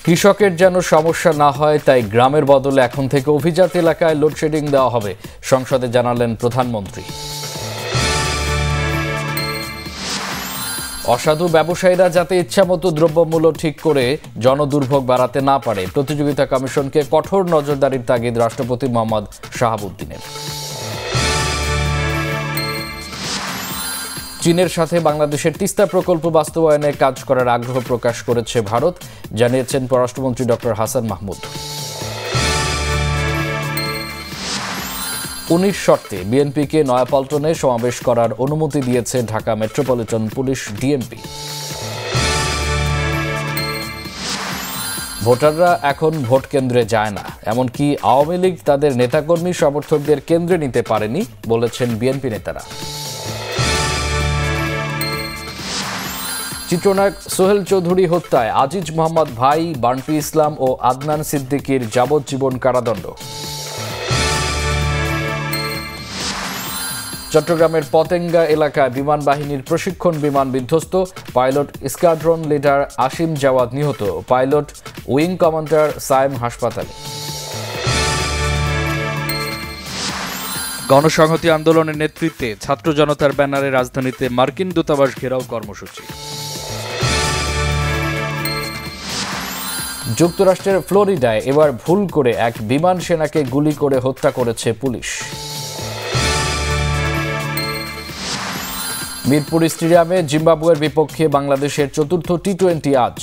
কৃষকের যেন সমস্যা না হয় তাই গ্রামের বদলে এখন থেকে অভিজাত এলাকায় লোডশেডিং দেওয়া হবে, সংসদে জানালেন প্রধানমন্ত্রী। অসাধু ব্যবসায়ীরা যাতে ইচ্ছামতো দ্রব্যমূল্য ঠিক করে জনদুর্ভোগ বাড়াতে না পারে, প্রতিযোগিতা কমিশনকে কঠোর নজরদারির তাগিদ রাষ্ট্রপতি মোহাম্মদ শাহাবুদ্দিনের। চীনের সাথে বাংলাদেশের তিস্তা প্রকল্প বাস্তবায়নে কাজ করার আগ্রহ প্রকাশ করেছে ভারত, জানিয়েছেন পররাষ্ট্রমন্ত্রী ডক্টর হাসান মাহমুদ। 19 শর্তে বিএনপিকে নয়াপল্টনে সমাবেশ করার অনুমতি দিয়েছে ঢাকা মেট্রোপলিটন পুলিশ ডিএমপি। ভোটাররা এখন ভোট কেন্দ্রে যায় না, এমনকি আওয়ামী লীগ তাদের নেতাকর্মী সমর্থকদের কেন্দ্রে নিতে পারেনি বলেছেন বিএনপি নেতারা। চিত্রনায়ক সোহেল চৌধুরী হত্যায় আজিজ মোহাম্মদ ভাই, বান্টি ইসলাম ও আদনান সিদ্দিকীর যাবজ্জীবন কারাদণ্ড। চট্টগ্রামের পতেঙ্গা এলাকায় বিমান বাহিনীর প্রশিক্ষণ বিমান বিধ্বস্ত, pilot squadron leader Asim Jawad নিহত, পাইলট উইং কমান্ডার সায়েম হাসপাতালে। গণসংহতি আন্দোলনের নেতৃত্বে ছাত্র জনতার ব্যানারে রাজধানীতে মার্কিন দূতাবাস ঘেরাও কর্মসূচি। যুক্তরাষ্ট্রের ফ্লোরিডায় এবার ভুল করে এক বিমান সেনাকে গুলি করে হত্যা করেছে পুলিশ। মিরপুর স্টেডিয়ামে জিম্বাবুয়ের বিপক্ষে বাংলাদেশের চতুর্থ টি-20 আজ।